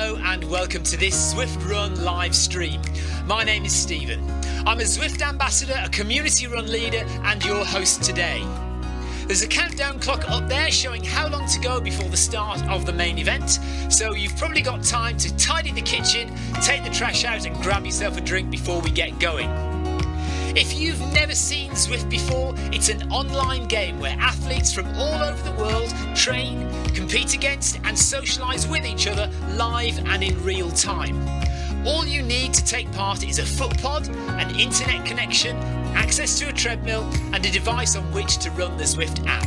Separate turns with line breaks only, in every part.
Hello and welcome to this Zwift Run live stream. My name is Stephen. I'm a Zwift ambassador, a community run leader and your host today. There's a countdown clock up there showing how long to go before the start of the main event, so you've probably got time to tidy the kitchen, take the trash out and grab yourself a drink before we get going. If you've never seen Zwift before, it's an online game where athletes from all over the world train, compete against and socialise with each other live and in real time. All you need to take part is a foot pod, an internet connection, access to a treadmill and a device on which to run the Zwift app.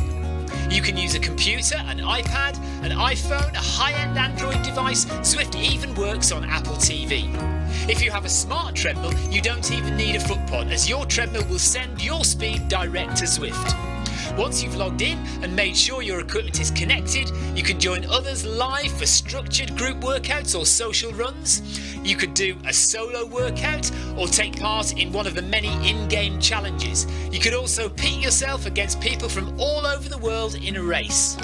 You can use a computer, an iPad, an iPhone, a high-end Android device. Zwift even works on Apple TV. If you have a smart treadmill, you don't even need a foot pod, as your treadmill will send your speed direct to Zwift. Once you've logged in and made sure your equipment is connected, you can join others live for structured group workouts or social runs. You could do a solo workout or take part in one of the many in-game challenges. You could also pit yourself against people from all over the world in a race.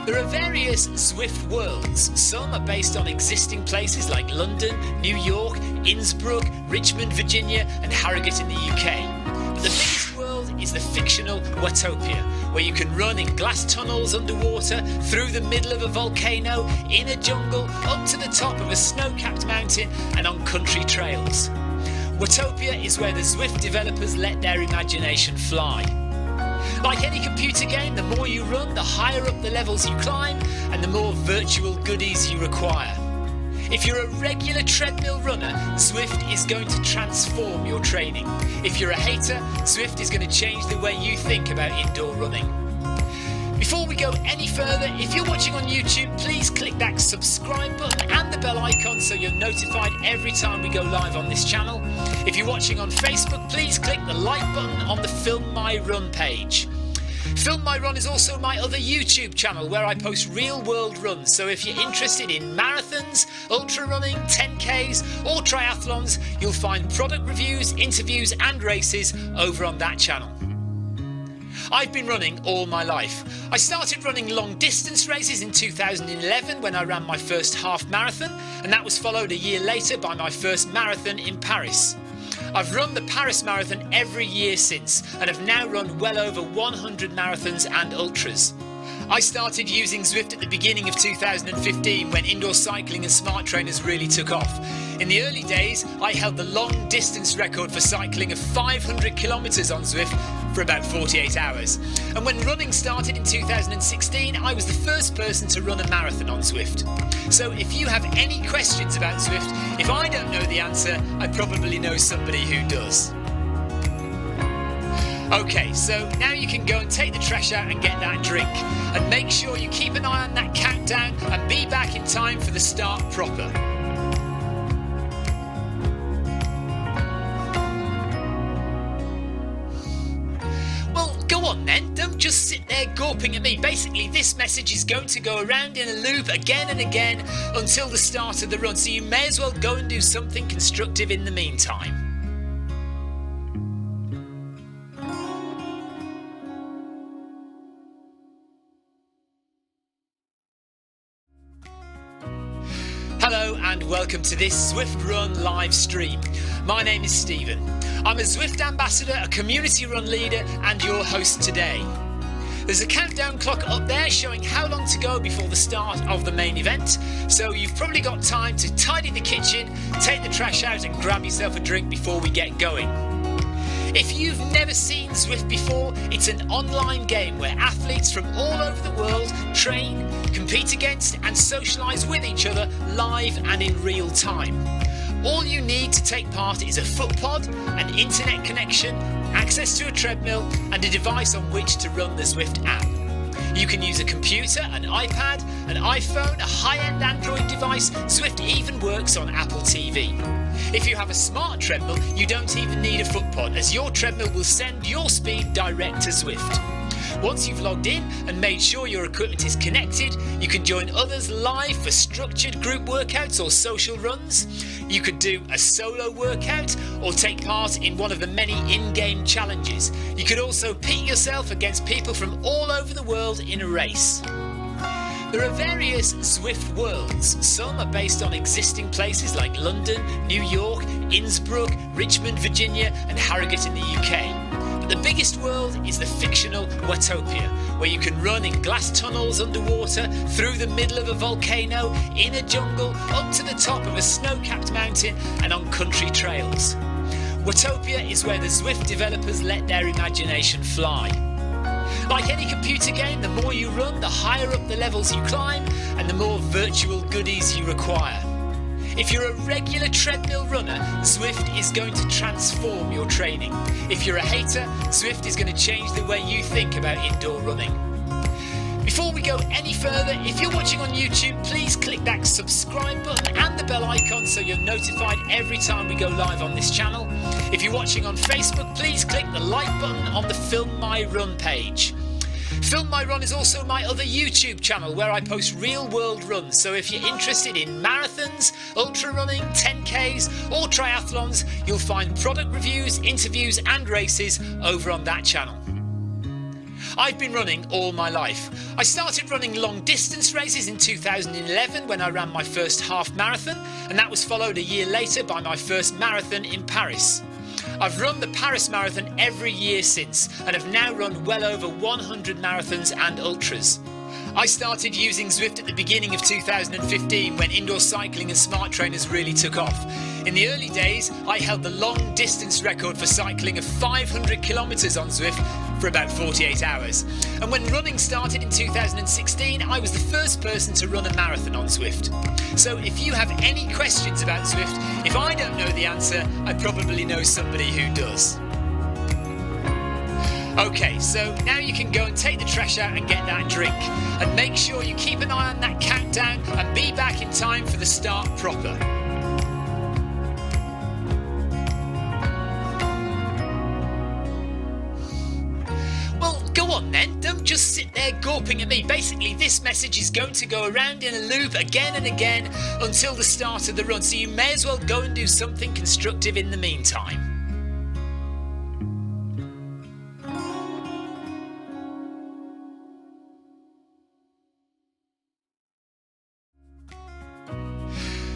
There are various Zwift worlds. Some are based on existing places like London, New York, Innsbruck, Richmond, Virginia and Harrogate in the UK. But the biggest world is the fictional Watopia, where you can run in glass tunnels underwater, through the middle of a volcano, in a jungle, up to the top of a snow-capped mountain and on country trails. Watopia is where the Zwift developers let their imagination fly. Like any computer game, the more you run, the higher up the levels you climb and the more virtual goodies you require. If you're a regular treadmill runner, Zwift is going to transform your training. If you're a hater, Zwift is going to change the way you think about indoor running. Before we go any further, if you're watching on YouTube, please click that subscribe button and the bell icon so you're notified every time we go live on this channel. If you're watching on Facebook, please click the like button on the Film My Run page. Film My Run is also my other YouTube channel where I post real world runs, so if you're interested in marathons, ultra running, 10Ks or triathlons, you'll find product reviews, interviews and races over on that channel. I've been running all my life. I started running long distance races in 2011 when I ran my first half marathon, and that was followed a year later by my first marathon in Paris. I've run the Paris Marathon every year since and have now run well over 100 marathons and ultras. I started using Zwift at the beginning of 2015 when indoor cycling and smart trainers really took off. In the early days, I held the long distance record for cycling of 500 kilometres on Zwift for about 48 hours. And when running started in 2016, I was the first person to run a marathon on Zwift. So if you have any questions about Zwift, if I don't know the answer, I probably know somebody who does. Okay, so now you can go and take the trash out and get that drink. And make sure you keep an eye on that countdown and be back in time for the start proper. Well, go on then, don't just sit there gawping at me. Basically, this message is going to go around in a loop again and again until the start of the run, so you may as well go and do something constructive in the meantime. Hello and welcome to this Zwift Run live stream. My name is Stephen. I'm a Zwift ambassador, a community run leader and your host today. There's a countdown clock up there showing how long to go before the start of the main event, so you've probably got time to tidy the kitchen, take the trash out and grab yourself a drink before we get going. If you've never seen Zwift before, it's an online game where athletes from all over the world train, compete against and socialise with each other live and in real time. All you need to take part is a foot pod, an internet connection, access to a treadmill and a device on which to run the Zwift app. You can use a computer, an iPad, an iPhone, a high-end Android device. Zwift even works on Apple TV. If you have a smart treadmill, you don't even need a foot pod, as your treadmill will send your speed direct to Zwift. Once you've logged in and made sure your equipment is connected, you can join others live for structured group workouts or social runs. You could do a solo workout or take part in one of the many in-game challenges. You could also pit yourself against people from all over the world in a race. There are various Zwift worlds. Some are based on existing places like London, New York, Innsbruck, Richmond, Virginia and Harrogate in the UK. But the biggest world is the fictional Watopia, where you can run in glass tunnels underwater, through the middle of a volcano, in a jungle, up to the top of a snow-capped mountain and on country trails. Watopia is where the Zwift developers let their imagination fly. Like any computer game, the more you run, the higher up the levels you climb and the more virtual goodies you require. If you're a regular treadmill runner, Zwift is going to transform your training. If you're a hater, Zwift is going to change the way you think about indoor running. Before we go any further, if you're watching on YouTube, please click that subscribe button and the bell icon so you're notified every time we go live on this channel. If you're watching on Facebook, please click the like button on the Film My Run page. Film My Run is also my other YouTube channel where I post real world runs, so if you're interested in marathons, ultra running, 10Ks or triathlons, you'll find product reviews, interviews and races over on that channel. I've been running all my life. I started running long distance races in 2011 when I ran my first half marathon, and that was followed a year later by my first marathon in Paris. I've run the Paris Marathon every year since and have now run well over 100 marathons and ultras. I started using Zwift at the beginning of 2015 when indoor cycling and smart trainers really took off. In the early days, I held the long distance record for cycling of 500 kilometres on Zwift for about 48 hours. And when running started in 2016, I was the first person to run a marathon on Zwift. So if you have any questions about Zwift, if I don't know the answer, I probably know somebody who does. Okay, so now you can go and take the trash out and get that drink. And make sure you keep an eye on that countdown and be back in time for the start proper. Well, go on then, don't just sit there gawping at me. Basically, this message is going to go around in a loop again and again until the start of the run, so you may as well go and do something constructive in the meantime.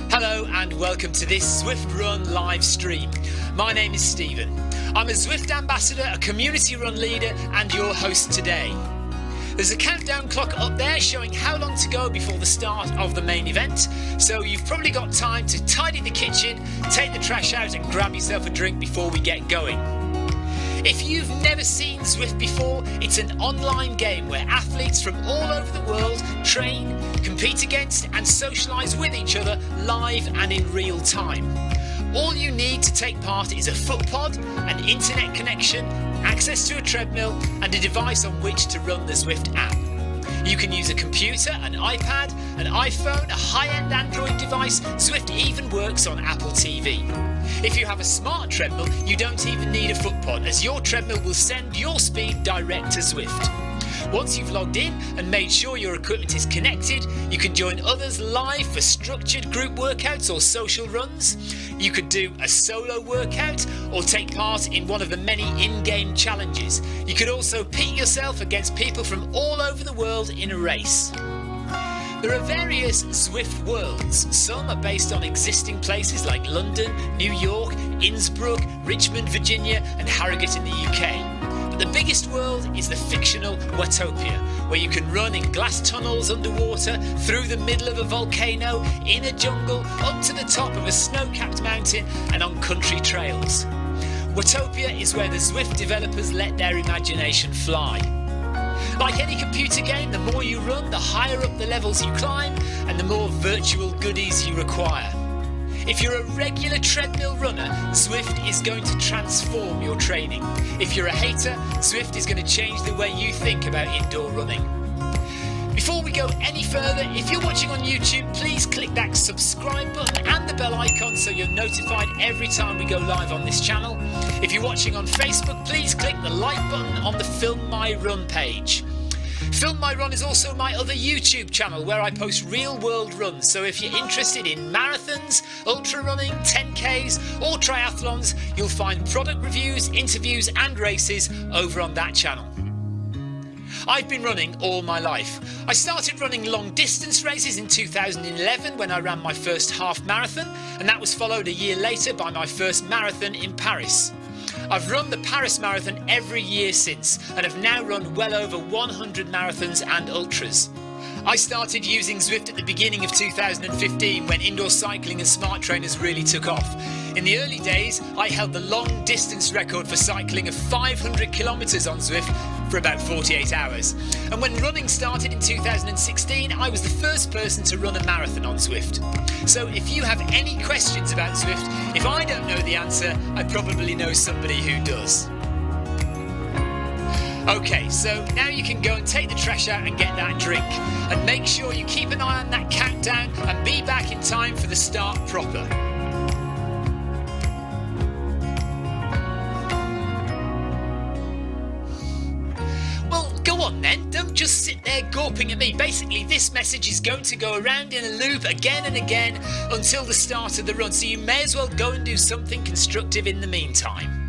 Hello and welcome to this Zwift Run live stream. My name is Stephen. I'm a Zwift ambassador, a community run leader and your host today. There's a countdown clock up there showing how long to go before the start of the main event, so you've probably got time to tidy the kitchen, take the trash out and grab yourself a drink before we get going. If you've never seen Zwift before, it's an online game where athletes from all over the world train, compete against and socialise with each other live and in real time. All you need to take part is a foot pod, an internet connection, access to a treadmill and a device on which to run the Zwift app. You can use a computer, an iPad, an iPhone, a high-end Android device. Zwift even works on Apple TV. If you have a smart treadmill, you don't even need a foot pod, as your treadmill will send your speed direct to Zwift. Once you've logged in and made sure your equipment is connected, you can join others live for structured group workouts or social runs. You could do a solo workout or take part in one of the many in-game challenges. You could also pit yourself against people from all over the world in a race. There are various Zwift worlds. Some are based on existing places like London, New York, Innsbruck, Richmond, Virginia and Harrogate in the UK. But the biggest world is the fictional Watopia, where you can run in glass tunnels underwater, through the middle of a volcano, in a jungle, up to the top of a snow-capped mountain and on country trails. Watopia is where the Zwift developers let their imagination fly. Like any computer game, the more you run, the higher up the levels you climb and the more virtual goodies you require. If you're a regular treadmill runner, Zwift is going to transform your training. If you're a hater, Zwift is going to change the way you think about indoor running. Before we go any further, if you're watching on YouTube, please click that subscribe button and the bell icon so you're notified every time we go live on this channel. If you're watching on Facebook, please click the like button on the Film My Run page. Film My Run is also my other YouTube channel where I post real world runs, so if you're interested in marathons, ultra running, 10Ks or triathlons, you'll find product reviews, interviews and races over on that channel. I've been running all my life. I started running long distance races in 2011 when I ran my first half marathon, and that was followed a year later by my first marathon in Paris. I've run the Paris Marathon every year since and have now run well over 100 marathons and ultras. I started using Zwift at the beginning of 2015 when indoor cycling and smart trainers really took off. In the early days, I held the long distance record for cycling of 500 kilometres on Zwift for about 48 hours. And when running started in 2016, I was the first person to run a marathon on Zwift. So if you have any questions about Zwift, if I don't know the answer, I probably know somebody who does. Okay, so now you can go and take the trash out and get that drink. And make sure you keep an eye on that countdown and be back in time for the start proper. Well, go on then, don't just sit there gawping at me. Basically, this message is going to go around in a loop again and again until the start of the run, so you may as well go and do something constructive in the meantime.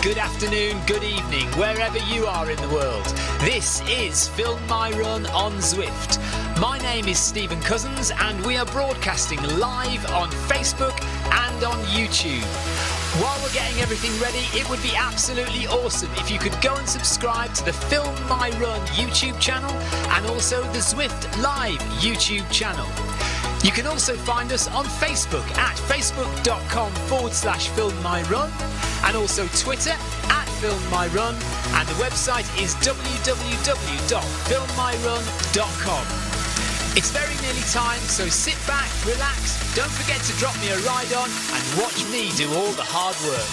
Good afternoon, good evening, wherever you are in the world. This is Film My Run on Zwift. My name is Stephen Cousins and we are broadcasting live on Facebook and on YouTube. While we're getting everything ready, it would be absolutely awesome if you could go and subscribe to the Film My Run YouTube channel and also the Zwift Live YouTube channel. You can also find us on Facebook at facebook.com/filmmyrun and also Twitter at filmmyrun, and the website is www.filmmyrun.com. It's very nearly time, so sit back, relax, don't forget to drop me a ride on and watch me do all the hard work.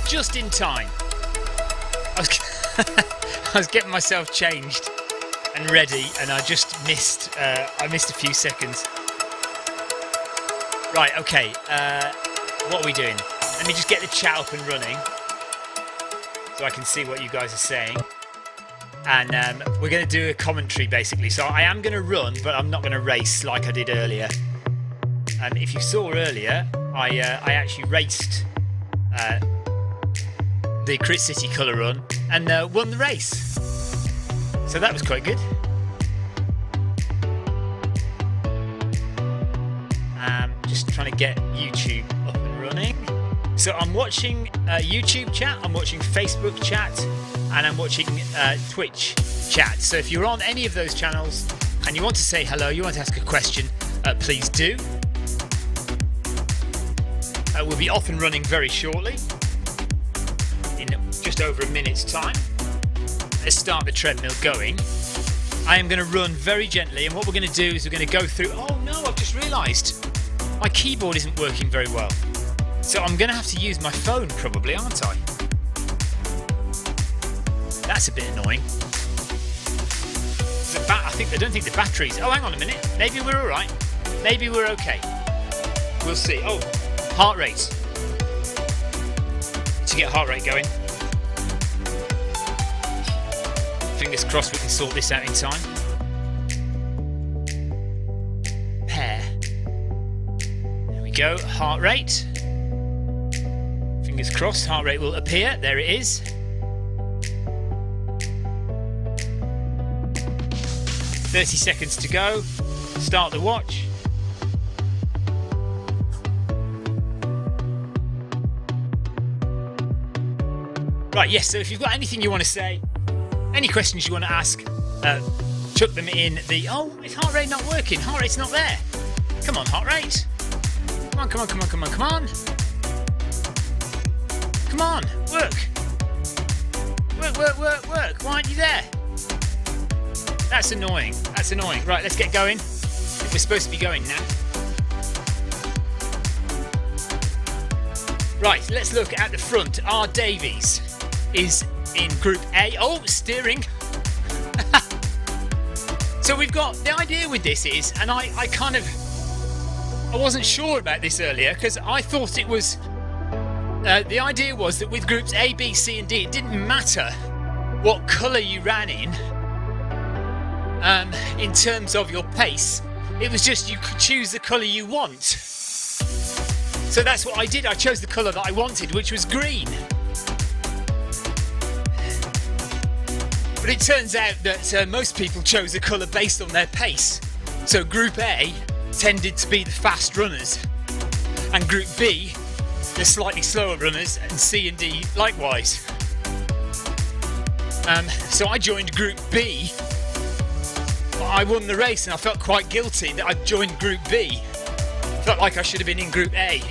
Just in time. I was getting myself changed and ready, and I just missed. I missed a few seconds. Right. Okay. What are we doing? Let me just get the chat up and running, so I can see what you guys are saying. And we're going to do a commentary basically. So I am going to run, but I'm not going to race like I did earlier. If you saw earlier, I actually raced. The Crit City Colour Run and won the race, so that was quite good. Just trying to get YouTube up and running. So I'm watching YouTube chat, I'm watching Facebook chat, and I'm watching Twitch chat. So if you're on any of those channels and you want to say hello, you want to ask a question, please do. We'll be off and running very shortly. Just over a minute's time. Let's start the treadmill going. I am going to run very gently, and what we're going to do is we're going to go through... Oh no, I've just realised my keyboard isn't working very well. So I'm going to have to use my phone probably, aren't I? That's a bit annoying. I don't think the batteries... Oh, hang on a minute. Maybe we're alright. Maybe we're okay. We'll see. Oh, heart rate. To get heart rate going. Fingers crossed we can sort this out in time. Pair. There we go. Heart rate. Fingers crossed heart rate will appear. There it is. 30 seconds to go. Start the watch. Right, yes, so if you've got anything you want to say, any questions you want to ask, chuck them in the... Oh, is heart rate not working? Heart rate's not there. Come on, heart rate. Come on, come on, come on, come on, come on. Come on, work. Work, work, work, work. Why aren't you there? That's annoying. That's annoying. Right, let's get going. If we're supposed to be going now. Right, let's look at the front. R. Davies is in Group A. Oh, steering. So we've got... The idea with this is, and I wasn't sure about this earlier because I thought it was... the idea was that with Groups A, B, C and D, it didn't matter what colour you ran in terms of your pace. It was just you could choose the colour you want. So that's what I did. I chose the colour that I wanted, which was green. But it turns out that most people chose a colour based on their pace. So Group A tended to be the fast runners, and Group B the slightly slower runners, and C and D likewise. So I joined Group B. I won the race and I felt quite guilty that I joined Group B. Felt like I should have been in Group A.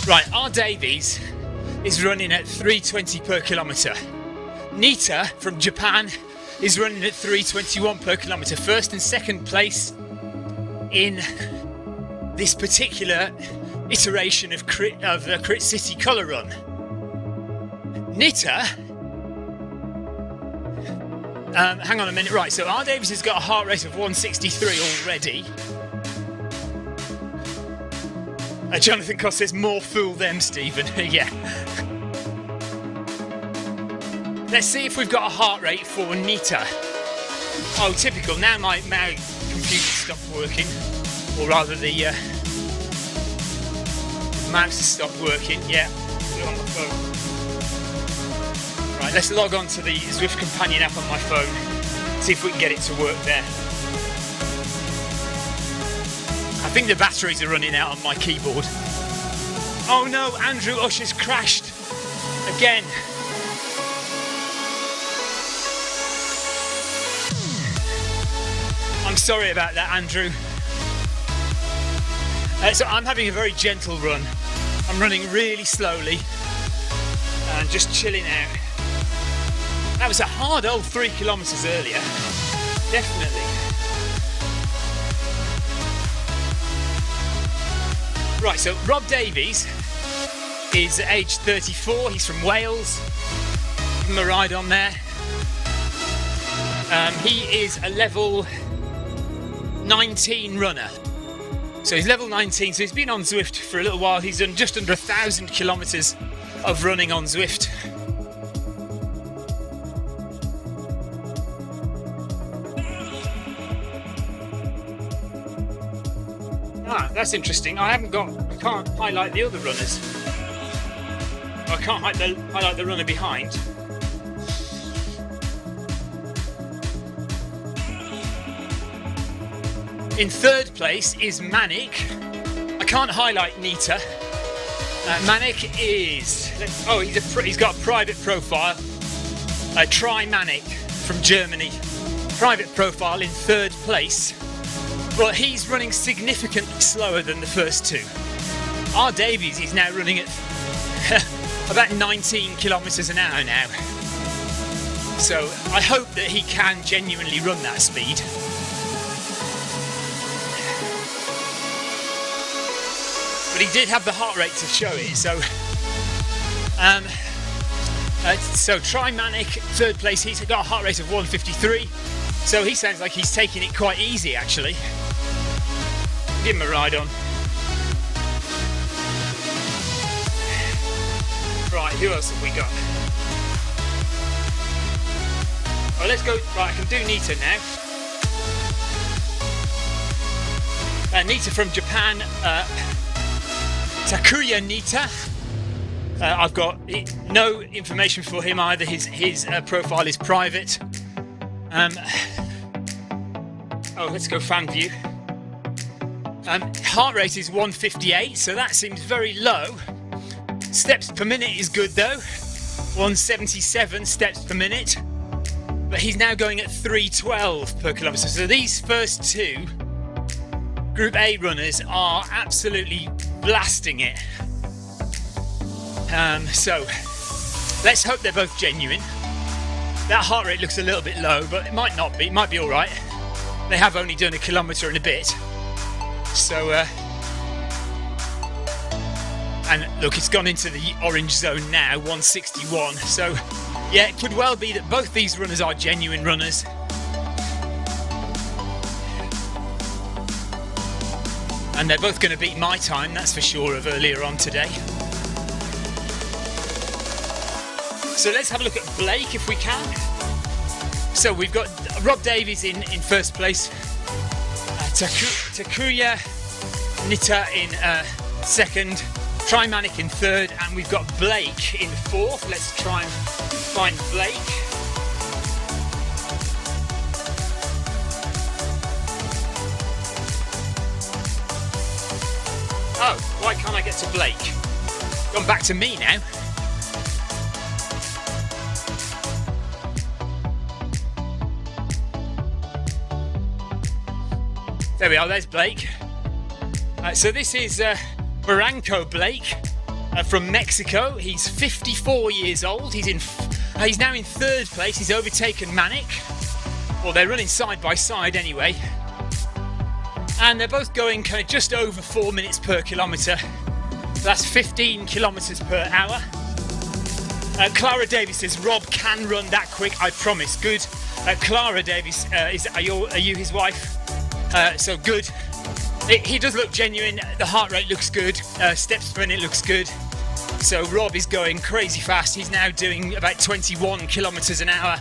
Right, R. Davies is running at 3:20 per kilometre. Nita from Japan is running at 3:21 per kilometre. First and second place in this particular iteration of the Crit City Colour Run. Nita... hang on a minute. Right, so R. Davies has got a heart rate of 163 already. Jonathan Cost says, more fool them, Stephen. Yeah. Let's see if we've got a heart rate for Nita. Oh, typical. Now my computer stopped working. Or rather, the mouse has stopped working. Yeah, put it on the phone. Right, let's log on to the Zwift companion app on my phone. See if we can get it to work there. I think the batteries are running out on my keyboard. Oh no, Andrew Usher's crashed again. I'm sorry about that, Andrew. So I'm having a very gentle run. I'm running really slowly and just chilling out. That was a hard old 3 kilometres earlier. Definitely. Right, so Rob Davies is aged 34. He's from Wales. Give him a ride on there. He is a level 19 runner. So he's level 19, so he's been on Zwift for a little while. He's done just under 1,000 kilometres of running on Zwift. Ah, that's interesting. I can't highlight the other runners. I can't highlight the runner behind. In third place is Manic. I can't highlight Nita. Manic is... Oh, he's got a private profile. Try Manic from Germany. Private profile in third place. But he's running significantly slower than the first two. R. Davies is now running at about 19 kilometres an hour now. So I hope that he can genuinely run that speed. But he did have the heart rate to show it, so Trimanic, third place, he's got a heart rate of 153, so he sounds like he's taking it quite easy actually. Give him a ride on. Right, who else have we got? Oh, let's go, right, I can do Nita now. Nita from Japan, Takuya Nita. I've got no information for him either. His profile is private. Let's go fan view. Heart rate is 158, so that seems very low. Steps per minute is good though, 177 steps per minute. But he's now going at 312 per kilometre. So these first two Group A runners are absolutely blasting it. So let's hope they're both genuine. That heart rate looks a little bit low, but it might not be. It might be all right. They have only done a kilometre and a bit. So, and look, it's gone into the orange zone now, 161. So, yeah, it could well be that both these runners are genuine runners. And they're both going to beat my time, that's for sure, of earlier on today. So let's have a look at Blake if we can. So we've got Rob Davies in first place, Takuya Nita in second, Trimanic in third, and we've got Blake in fourth. Let's try and find Blake. Oh, why can't I get to Blake? Gone back to me now. There we are, there's Blake. So this is Barranco Blake from Mexico. He's 54 years old. He's now in third place. He's overtaken Manic. Well, they're running side by side anyway. And they're both going kind of just over 4 minutes per kilometre. That's 15 kilometres per hour. Clara Davis says, Rob can run that quick, I promise. Good. Clara Davis, are you his wife? So good. He does look genuine. The heart rate looks good. Steps per minute looks good. So Rob is going crazy fast. He's now doing about 21 kilometres an hour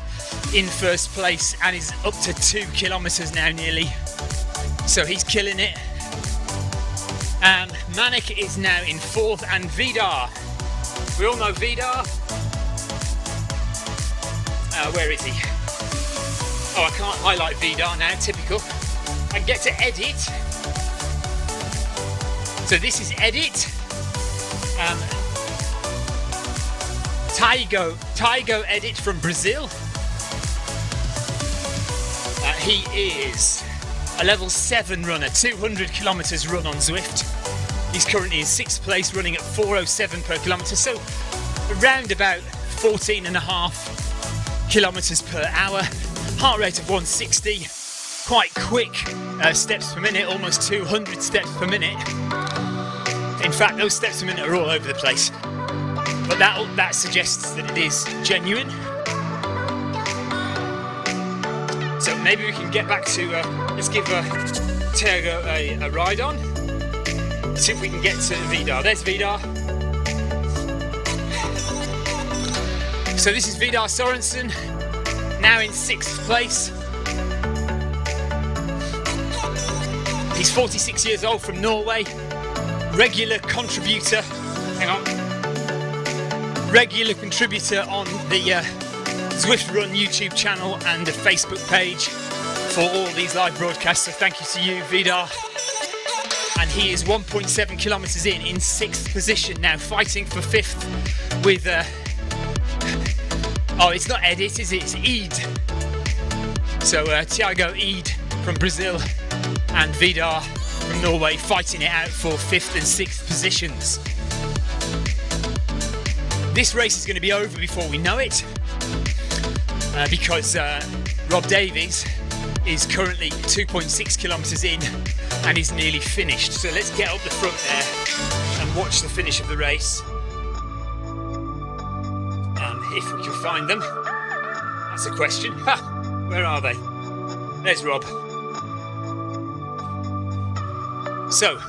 in first place and is up to 2 kilometres now nearly. So he's killing it. Manic is now in fourth, and Vidar. We all know Vidar. Where is he? Oh, I can't highlight Vidar now, typical. I get to edit. So this is edit. Taigo edit from Brazil. He is a level 7 runner, 200 kilometres run on Zwift. He's currently in 6th place, running at 407 per kilometre, so around about 14.5 kilometres per hour. Heart rate of 160, quite quick steps per minute, almost 200 steps per minute. In fact, those steps per minute are all over the place, but that suggests that it is genuine. So maybe we can get back to, let's give Tiago a ride on. See if we can get to Vidar. There's Vidar. So this is Vidar Sorensen, now in 6th place. He's 46 years old, from Norway. Regular contributor. Hang on. Regular contributor on the Zwift Run YouTube channel and the Facebook page for all these live broadcasts. So thank you to you, Vidar. And he is 1.7 kilometres in 6th position now, fighting for 5th with oh, it's not Edit, is it? It's Eid. So Tiago Eid from Brazil and Vidar from Norway fighting it out for 5th and 6th positions. This race is going to be over before we know it. because Rob Davies is currently 2.6 kilometres in and is nearly finished. So let's get up the front there and watch the finish of the race. If we can find them. That's a question. Ha! Where are they? There's Rob. So,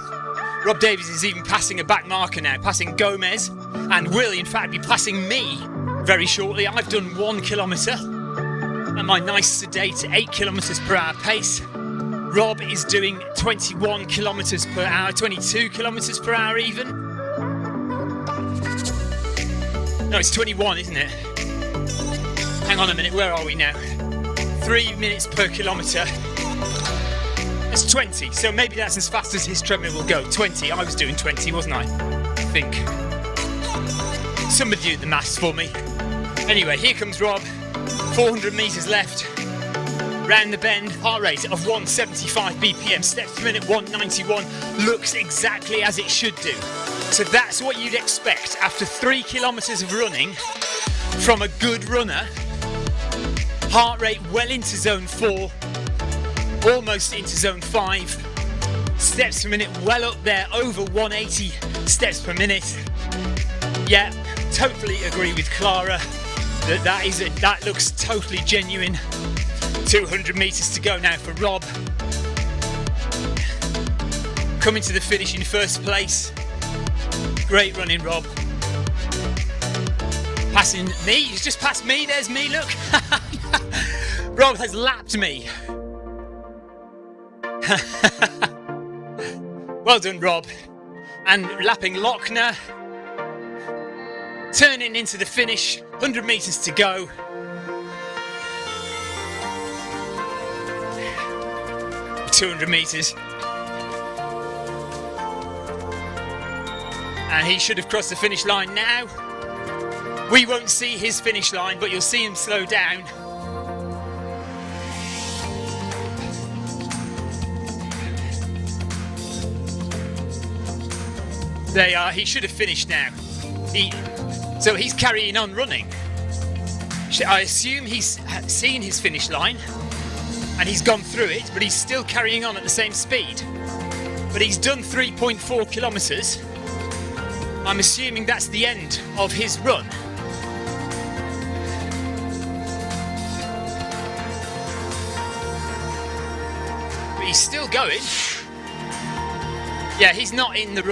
Rob Davies is even passing a back marker now, passing Gomez, and will in fact be passing me very shortly. I've done 1 kilometre at my nice sedate 8 kilometres per hour pace. Rob is doing 21 kilometres per hour, 22 kilometres per hour even. No, it's 21, isn't it? Hang on a minute, where are we now? 3 minutes per kilometre. It's 20, so maybe that's as fast as his treadmill will go. 20, I was doing 20, wasn't I? I think. Somebody do the maths for me. Anyway, here comes Rob. 400 metres left. Round the bend, heart rate of 175 BPM, steps per minute 191. Looks exactly as it should do. So that's what you'd expect after 3 kilometres of running from a good runner. Heart rate well into zone 4, almost into zone 5. Steps per minute well up there, over 180 steps per minute. Yeah, totally agree with Clara that looks totally genuine. 200 metres to go now for Rob. Coming to the finish in first place. Great running, Rob. Passing me, he's just passed me, there's me, look. Rob has lapped me. Well done, Rob. And lapping Lochner. Turning into the finish, 100 metres to go. For 200 metres. And he should have crossed the finish line now. We won't see his finish line, but you'll see him slow down. There you are, he should have finished now. So he's carrying on running. I assume he's seen his finish line and he's gone through it, but he's still carrying on at the same speed. But he's done 3.4 kilometres. I'm assuming that's the end of his run. But he's still going. Yeah, he's not in the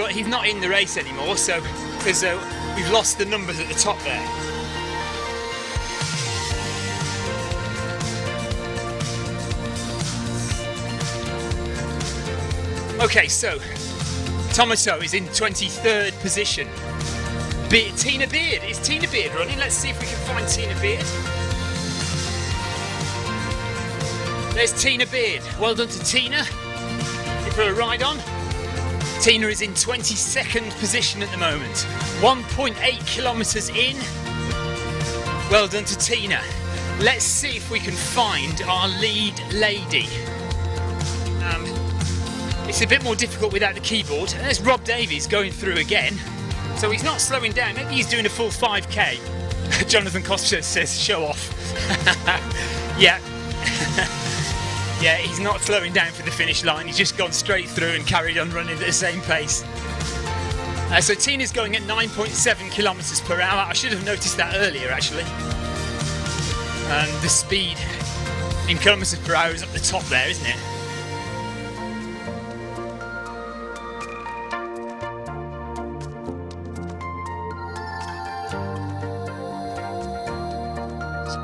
race anymore, so because we've lost the numbers at the top there. Okay, so Tomaso is in 23rd position. Tina Beard, is Tina Beard running? Let's see if we can find Tina Beard. There's Tina Beard. Well done to Tina. Give her a ride on. Tina is in 22nd position at the moment. 1.8 kilometres in. Well done to Tina. Let's see if we can find our lead lady. It's a bit more difficult without the keyboard. And there's Rob Davies going through again. So he's not slowing down. Maybe he's doing a full 5k. Jonathan Costa says, show off. Yeah. Yeah, he's not slowing down for the finish line. He's just gone straight through and carried on running at the same pace. So Tina's going at 9.7 kilometres per hour. I should have noticed that earlier, actually. The speed in kilometres per hour is up the top there, isn't it?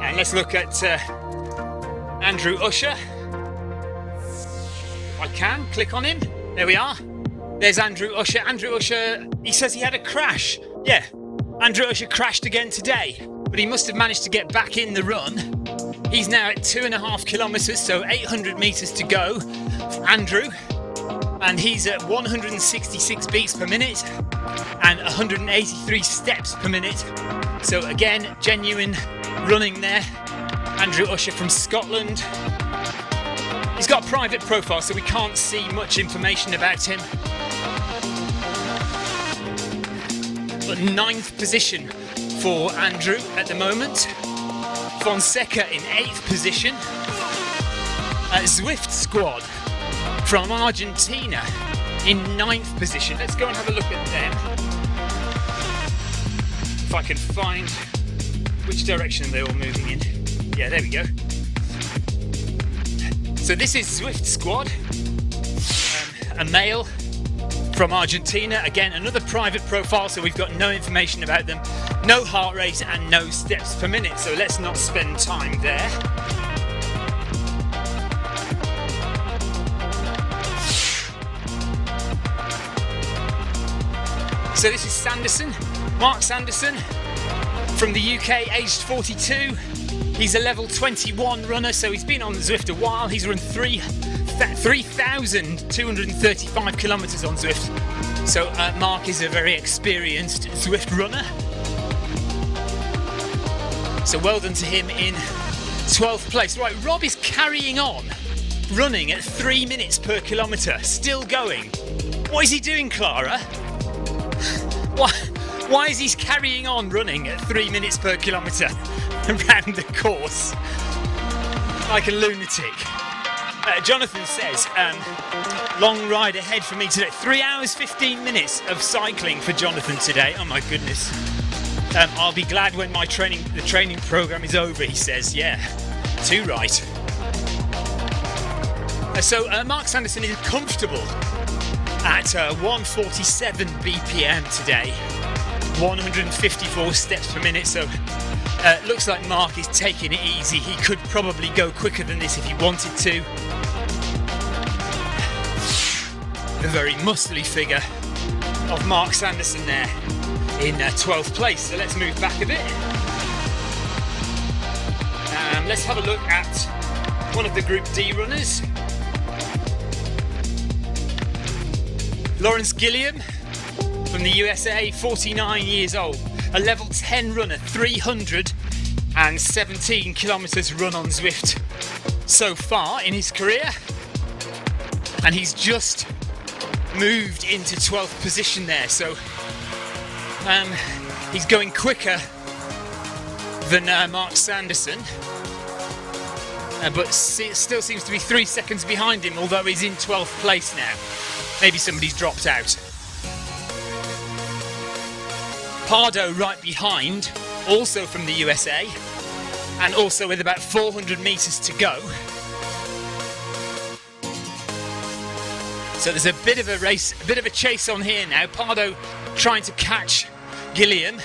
And let's look at Andrew Usher. If I can, click on him. There we are. There's Andrew Usher. Andrew Usher, he says he had a crash. Yeah, Andrew Usher crashed again today, but he must have managed to get back in the run. He's now at 2.5 kilometres, so 800 metres to go for Andrew. And he's at 166 beats per minute and 183 steps per minute. So again, genuine running there. Andrew Usher from Scotland. He's got a private profile, so we can't see much information about him. But 9th position for Andrew at the moment. Fonseca in 8th position. Zwift squad from Argentina in 9th position. Let's go and have a look at them. If I can find which direction they're all moving in. Yeah, there we go. So this is Zwift squad, a male from Argentina. Again, another private profile, so we've got no information about them, no heart rate and no steps per minute, so let's not spend time there. So this is Sanderson, Mark Sanderson from the UK, aged 42. He's a level 21 runner, so he's been on the Zwift a while. He's run 3,235 kilometres on Zwift. So Mark is a very experienced Zwift runner. So well done to him in 12th place. Right, Rob is carrying on, running at 3 minutes per kilometre, still going. What is he doing, Clara? Why is he carrying on running at 3 minutes per kilometre around the course like a lunatic? Jonathan says, long ride ahead for me today. 3 hours 15 minutes of cycling for Jonathan today. Oh my goodness. I'll be glad when the training program is over, he says. Yeah, too right. So Mark Sanderson is comfortable at 147 BPM today, 154 steps per minute. So looks like Mark is taking it easy. He could probably go quicker than this if he wanted to. A very muscly figure of Mark Sanderson there in 12th place. So let's move back a bit. Let's have a look at one of the Group D runners. Lawrence Gilliam from the USA, 49 years old, a level 10 runner, 317 kilometres run on Zwift so far in his career, and he's just moved into 12th position there, so he's going quicker than Mark Sanderson, but still seems to be 3 seconds behind him, although he's in 12th place now. Maybe somebody's dropped out. Pardo right behind, also from the USA, and also with about 400 metres to go. So there's a bit of a race, a bit of a chase on here now. Pardo trying to catch Gilliam.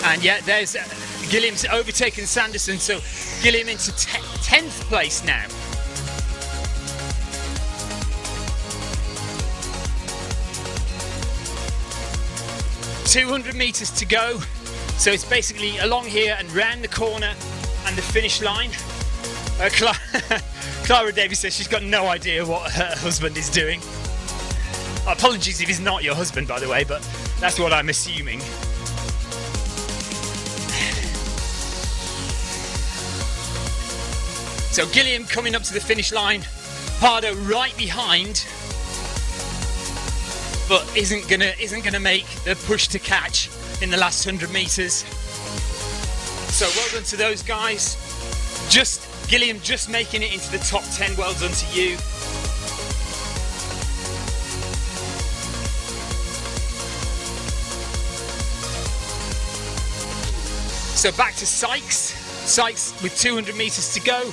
And yeah, there's Gilliam's overtaken Sanderson, so Gilliam into 10th place now. $200 meters to go, so it's basically along here and round the corner and the finish line. Clara Davis says she's got no idea what her husband is doing. Apologies if he's not your husband, by the way, but that's what I'm assuming. So Gilliam coming up to the finish line, Pardo right behind, but isn't gonna make the push to catch in the last 100 meters. So well done to those guys. Gilliam just making it into the top 10. Well done to you. So back to Sykes. Sykes with 200 meters to go.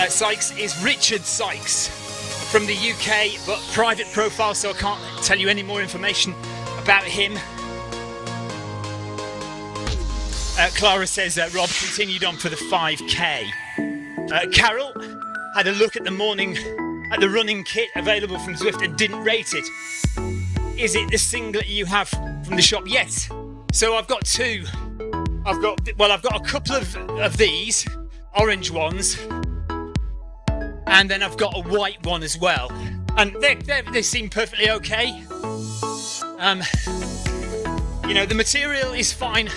Sykes is Richard Sykes from the UK, but private profile, so I can't tell you any more information about him. Clara says Rob continued on for the 5K. Carol had a look at the running kit available from Zwift and didn't rate it. Is it the singlet you have from the shop? Yes. So I've got two. I've got a couple of these orange ones, and then I've got a white one as well, and they seem perfectly okay. You know, the material is fine.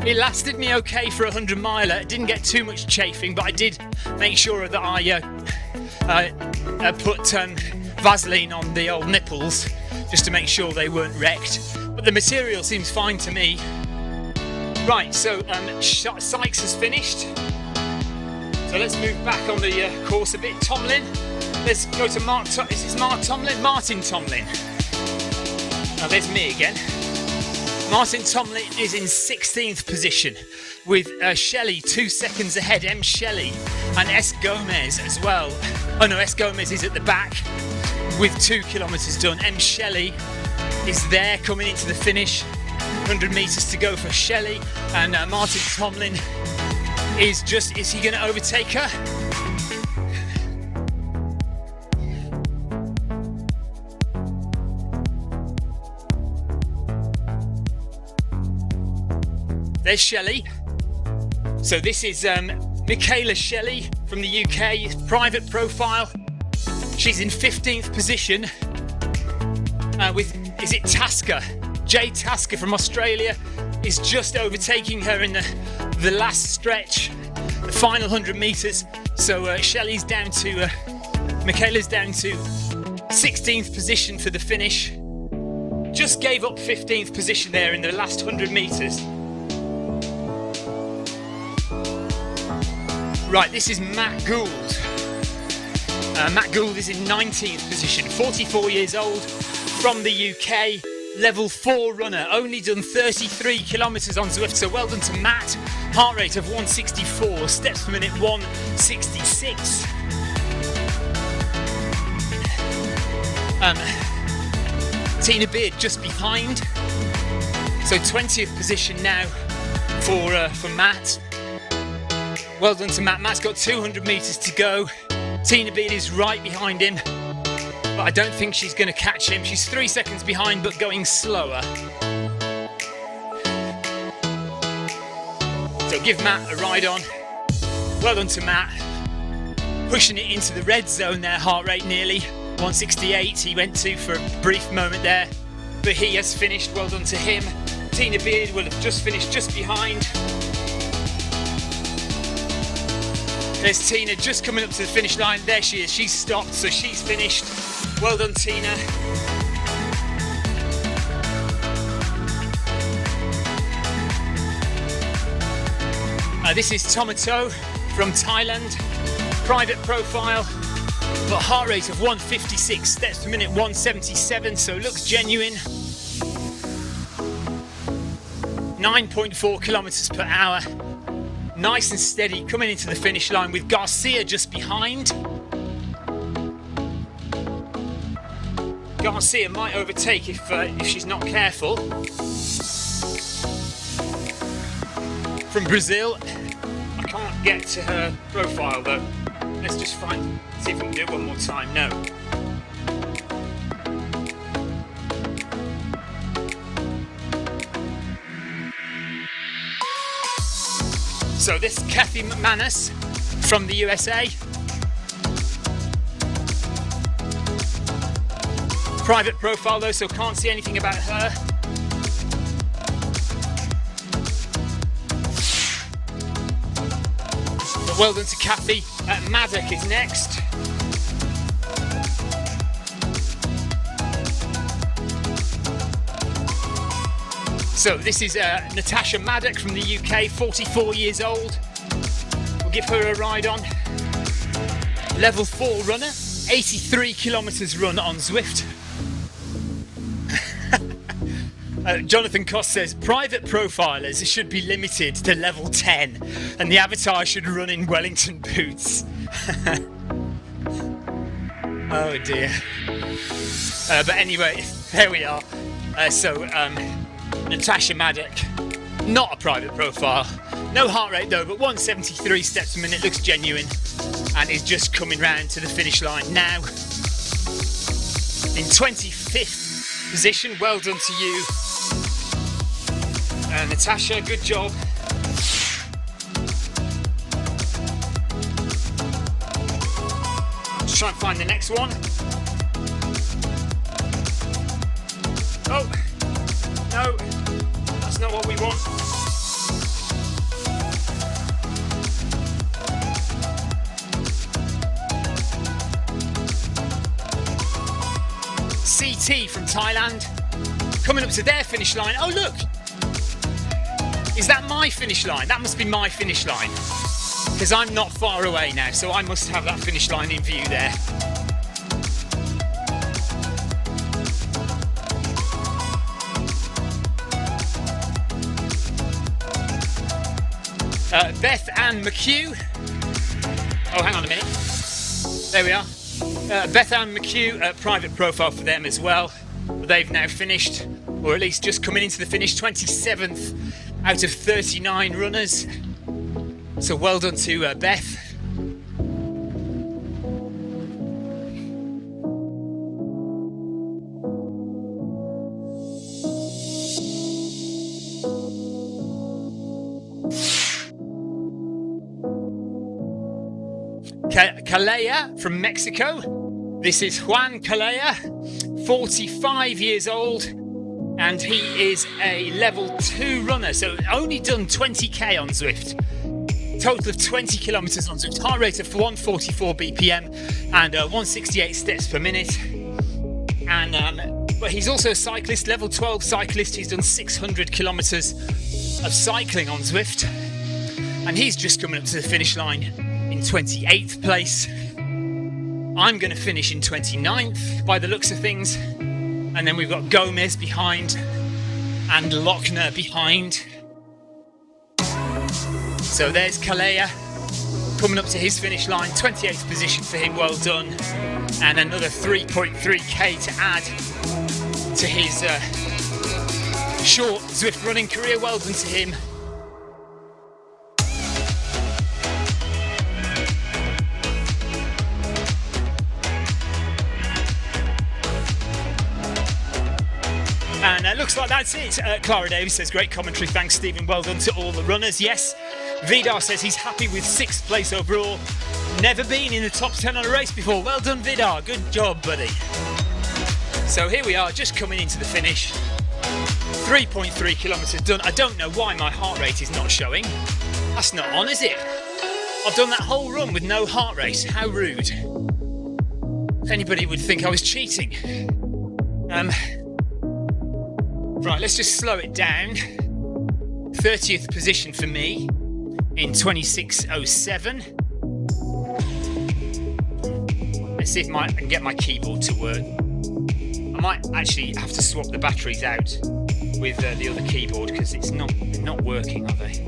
It lasted me okay for a 100 miler. It didn't get too much chafing, but I did make sure that I put Vaseline on the old nipples just to make sure they weren't wrecked, but the material seems fine to me. Right, so Sykes has finished, so let's move back on the course a bit. Tomlin, let's go to Martin Tomlin. Now there's me again. Martin Tomlin is in 16th position with Shelley 2 seconds ahead, M. Shelley, and S. Gomez as well. Oh no, S. Gomez is at the back with 2 kilometres done. M. Shelley is there coming into the finish. 100 metres to go for Shelley, and Martin Tomlin is he going to overtake her? There's Shelley. So this is Michaela Shelley from the UK, private profile. She's in 15th position with, is it Tasker? Jay Tasker from Australia is just overtaking her in the last stretch, the final 100 metres. So Michaela's down to 16th position for the finish. Just gave up 15th position there in the last 100 metres. Right, this is Matt Gould. Matt Gould is in 19th position, 44 years old, from the UK. Level 4 runner, only done 33 kilometres on Zwift, so well done to Matt. Heart rate of 164, steps per minute 166. Tina Beard just behind, so 20th position now for Matt. Well done to Matt. Matt's got 200 metres to go. Tina Beard is right behind him, but I don't think she's going to catch him. She's 3 seconds behind, but going slower. So give Matt a ride on. Well done to Matt. Pushing it into the red zone there, heart rate nearly 168 he went to for a brief moment there, but he has finished. Well done to him. Tina Beard will have just finished just behind. There's Tina just coming up to the finish line. There she is. She's stopped, so she's finished. Well done, Tina. This is Tomato from Thailand. Private profile, but heart rate of 156, steps per minute 177, so looks genuine. 9.4 kilometers per hour. Nice and steady coming into the finish line with Garcia just behind. Garcia might overtake if she's not careful. From Brazil, I can't get to her profile though. Let's just see if we can do it one more time. No. So this is Kathy McManus from the USA. Private profile though, so can't see anything about her. But well done to Kathy. Maddock is next. So this is Natasha Maddock from the UK, 44 years old. We'll give her a ride on. Level 4 runner, 83 kilometres run on Zwift. Jonathan Koss says, private profilers should be limited to level 10 and the avatar should run in Wellington boots. Oh dear. But anyway, there we are. Natasha Maddock, not a private profile. No heart rate though, but 173 steps a minute, looks genuine, and is just coming round to the finish line now. In 25th position, well done to you. Natasha, good job. Let's try and find the next one. Oh, no, that's not what we want. PT from Thailand coming up to their finish line. Oh look, is that my finish line? That must be my finish line, because I'm not far away now, so I must have that finish line in view there. Beth Ann McHugh. Oh, hang on a minute. There we are. Beth Ann McHugh, private profile for them as well. They've now finished, or at least just coming into the finish, 27th out of 39 runners. So well done to Beth. Calea from Mexico. This is Juan Calea, 45 years old, and he is a level 2 runner, so only done 20k on Zwift. Total of 20 kilometers on Zwift, heart rate of 144 BPM and 168 steps per minute. And but he's also a cyclist, level 12 cyclist. He's done 600 kilometers of cycling on Zwift, and he's just coming up to the finish line in 28th place. I'm going to finish in 29th by the looks of things, and then we've got Gomez behind and Lochner behind. So there's Calea coming up to his finish line, 28th position for him, well done, and another 3.3k to add to his short Zwift running career. Well done to him. And looks like that's it. Clara Davis says, great commentary, thanks Stephen, well done to all the runners. Yes, Vidar says he's happy with 6th place overall. Never been in the top 10 on a race before. Well done Vidar, good job buddy. So here we are, just coming into the finish. 3.3 kilometres done. I don't know why my heart rate is not showing. That's not on, is it? I've done that whole run with no heart rate. How rude. Anybody would think I was cheating. Right, let's just slow it down. 30th position for me in 26:07. Let's see if I can get my keyboard to work. I might actually have to swap the batteries out with the other keyboard because they're not working, are they?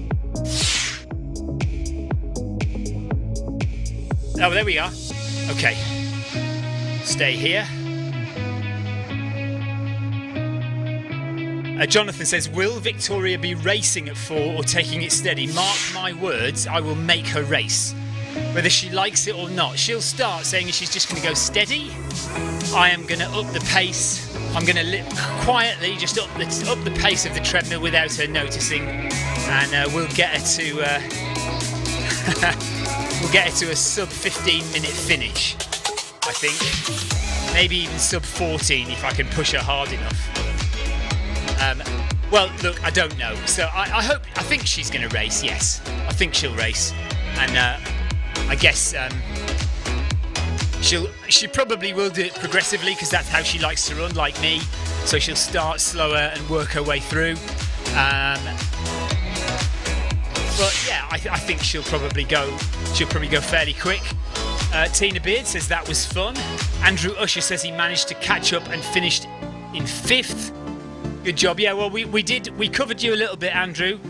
Oh, there we are. Okay. Stay here. Jonathan says, will Victoria be racing at 4 or taking it steady? Mark my words, I will make her race. Whether she likes it or not, she'll start saying she's just going to go steady. I am going to up the pace. I'm going to quietly just up the pace of the treadmill without her noticing, and we'll get her to we'll get her to a sub 15-minute finish. I think maybe even sub 14 if I can push her hard enough. Well, look, I don't know. So I think she's going to race. Yes, I think she'll race, and I guess she probably will do it progressively because that's how she likes to run, like me. So she'll start slower and work her way through. But yeah, I think she'll probably go fairly quick. Tina Beard says that was fun. Andrew Usher says he managed to catch up and finished in 5th. Good job. Yeah, well, we covered you a little bit, Andrew.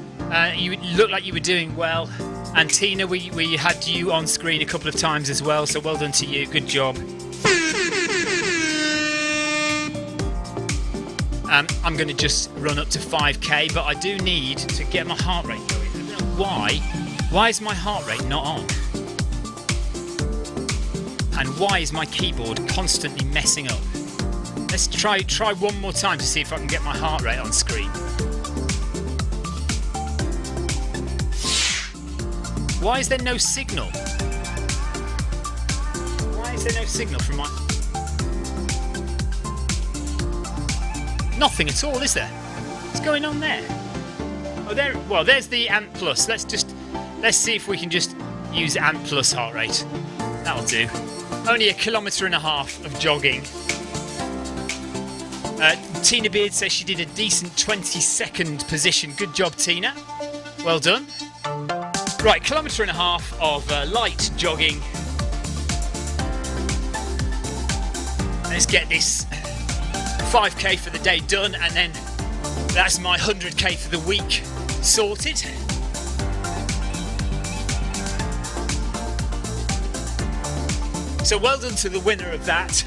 You looked like you were doing well. And Tina, we had you on screen a couple of times as well, so well done to you. Good job. I'm going to just run up to 5k, but I do need to get my heart rate going. I don't know why. Why is my heart rate not on? And why is my keyboard constantly messing up? Let's try one more time to see if I can get my heart rate on screen. Why is there no signal? Why is there no signal from my... Nothing at all, is there? What's going on there? Oh, there. Well, there's the Ant Plus. Let's see if we can just use Ant Plus heart rate. That'll do. Only 1.5 kilometers of jogging. Tina Beard says she did a decent 22nd position. Good job, Tina. Well done. Right, kilometre and a half of light jogging. Let's get this 5k for the day done, and then that's my 100k for the week sorted. So well done to the winner of that.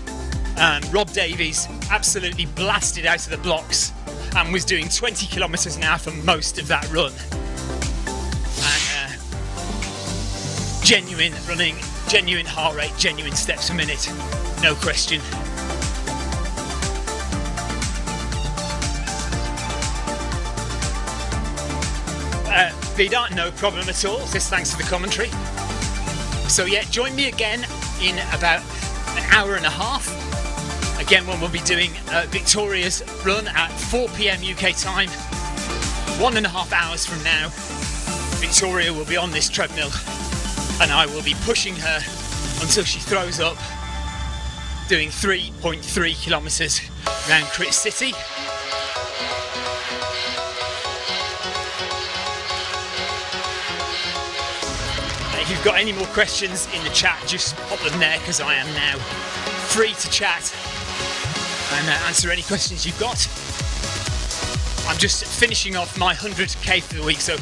Rob Davies absolutely blasted out of the blocks and was doing 20 kilometres an hour for most of that run. And genuine running, genuine heart rate, genuine steps per minute, no question. Vidar, no problem at all. Just thanks for the commentary. So yeah, join me again in about an hour and a half. Again, when we'll be doing Victoria's run at 4 p.m. UK time. 1.5 hours from now, Victoria will be on this treadmill and I will be pushing her until she throws up, doing 3.3 kilometres around Crit City. If you've got any more questions in the chat, just pop them there, because I am now free to chat and answer any questions you've got. I'm just finishing off my 100k for the week, so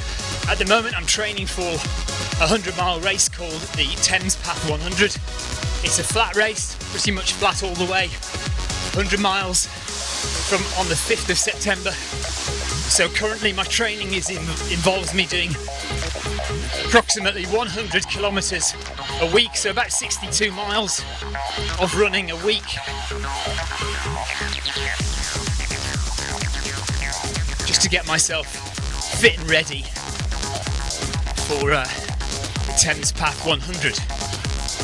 at the moment I'm training for a 100-mile race called the Thames Path 100. It's a flat race, pretty much flat all the way, 100 miles from on the 5th of September. So currently my training involves me doing approximately 100 kilometres a week, so about 62 miles of running a week. Just to get myself fit and ready for the Thames Path 100.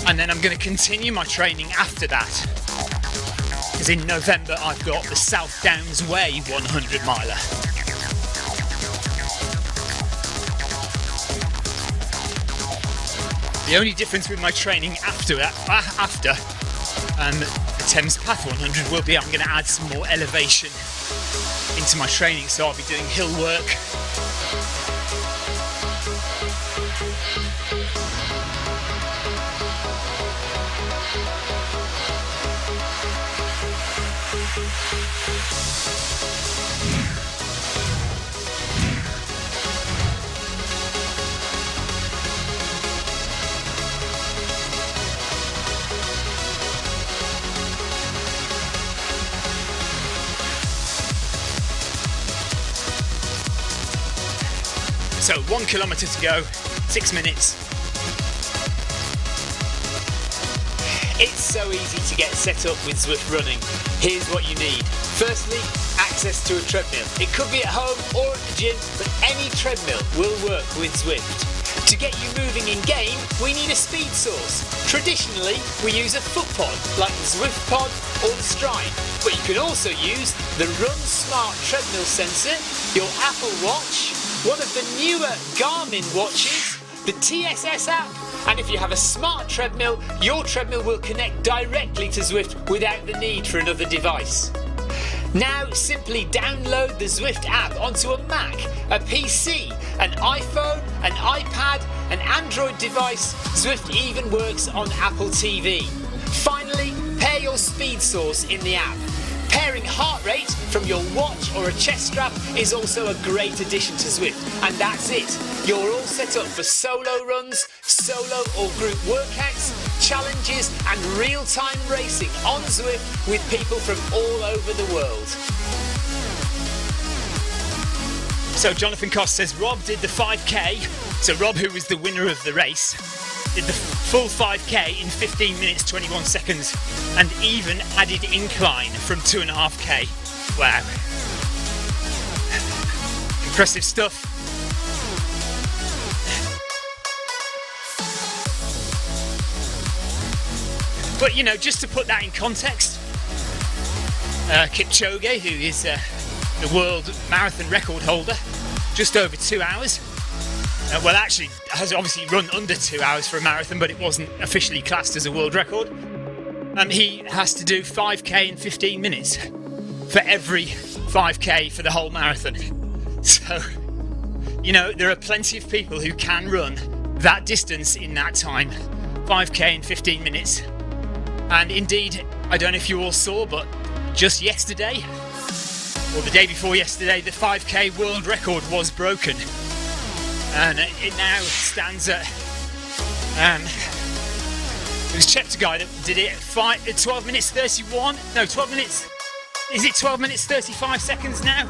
And then I'm going to continue my training after that, because in November I've got the South Downs Way 100 miler. The only difference with my training after the Thames Path 100 will be I'm going to add some more elevation into my training, so I'll be doing hill work. So 1 kilometre to go, 6 minutes. It's so easy to get set up with Zwift running. Here's what you need. Firstly, access to a treadmill. It could be at home or at the gym, but any treadmill will work with Zwift. To get you moving in game, we need a speed source. Traditionally, we use a foot pod, like the Zwift pod or the Stride, but you can also use the Run Smart treadmill sensor, your Apple Watch, one of the newer Garmin watches, the TSS app, and if you have a smart treadmill, your treadmill will connect directly to Zwift without the need for another device. Now simply download the Zwift app onto a Mac, a PC, an iPhone, an iPad, an Android device. Zwift even works on Apple TV. Finally, pair your speed source in the app. Pairing heart rate from your watch or a chest strap is also a great addition to Zwift. And that's it. You're all set up for solo runs, solo or group workouts, challenges and real-time racing on Zwift with people from all over the world. So Jonathan Cost says Rob did the 5k. So Rob, who was the winner of the race, did the full 5k in 15 minutes 21 seconds and even added incline from 2.5k. Wow. Impressive stuff. But you know, just to put that in context, Kipchoge, who is the world marathon record holder, just over 2 hours. Well, actually, has obviously run under 2 hours for a marathon, but it wasn't officially classed as a world record. He has to do 5k in 15 minutes. for every 5k for the whole marathon. So, you know, there are plenty of people who can run that distance in that time, 5k in 15 minutes. And indeed, I don't know if you all saw, but just yesterday, or the day before yesterday, the 5k world record was broken. And it now stands at, it was Chapter guy that did it at 12 minutes 31, no 12 minutes, is it 12 minutes 35 seconds now?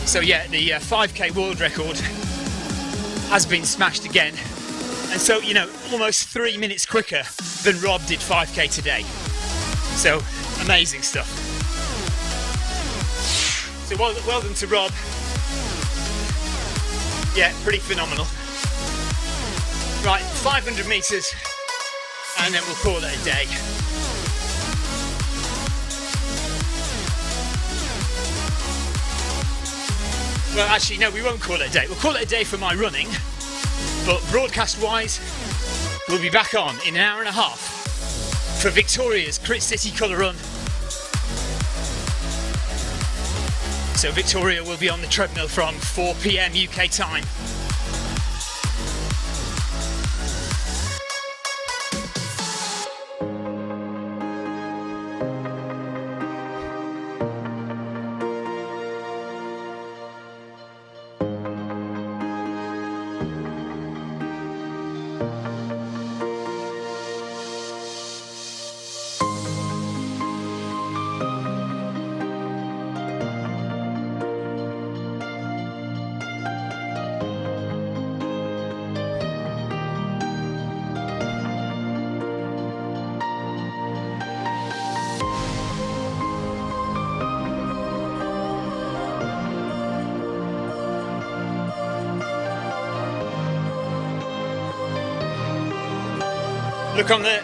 So yeah, the 5k world record has been smashed again. And so, you know, almost 3 minutes quicker than Rob did 5k today. So, amazing stuff. So well done to Rob. Yeah, pretty phenomenal. Right, 500 metres and then we'll call it a day. Well, actually, no, we won't call it a day. We'll call it a day for my running, but broadcast-wise, we'll be back on in an hour and a half for Victoria's Crit City Colour Run. So Victoria will be on the treadmill from 4 PM UK time.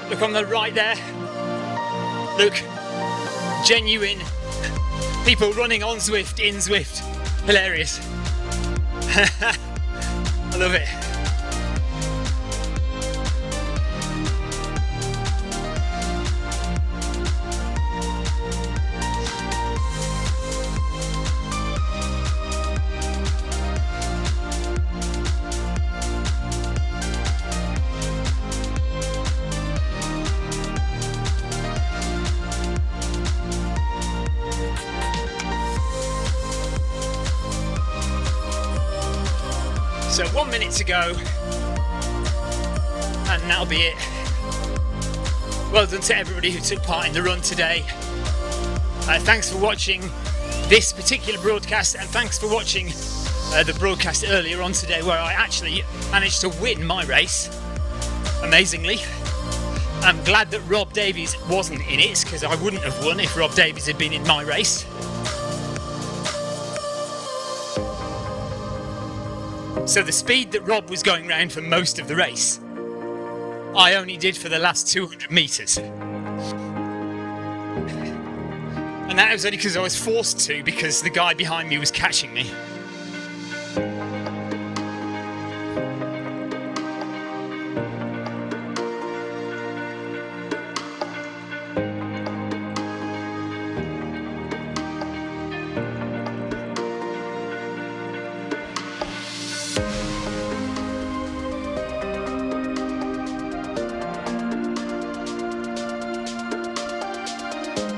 Look on the right there. Look, genuine people running on Zwift, in Zwift. Hilarious. I love it. So 1 minute to go, and that'll be it. Well done to everybody who took part in the run today. Thanks for watching this particular broadcast, and thanks for watching the broadcast earlier on today where I actually managed to win my race, amazingly. I'm glad that Rob Davies wasn't in it, because I wouldn't have won if Rob Davies had been in my race. So the speed that Rob was going round for most of the race, I only did for the last 200 metres. And that was only because I was forced to, because the guy behind me was catching me.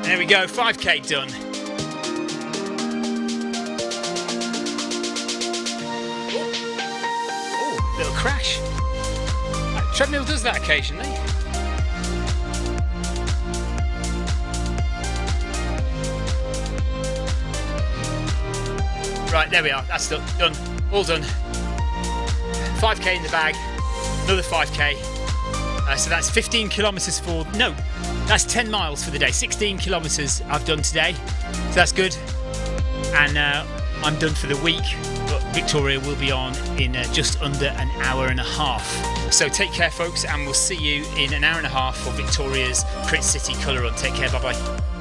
There we go, 5k done. Oh, little crash. Treadmill does that occasionally. Right, there we are, that's done, all done. 5k in the bag, another 5k. So that's 15 kilometres for, no, that's 10 miles for the day. 16 kilometres I've done today, so that's good. And I'm done for the week, but Victoria will be on in just under an hour and a half. So take care, folks, and we'll see you in an hour and a half for Victoria's Crit City Colour Run. Take care, bye-bye.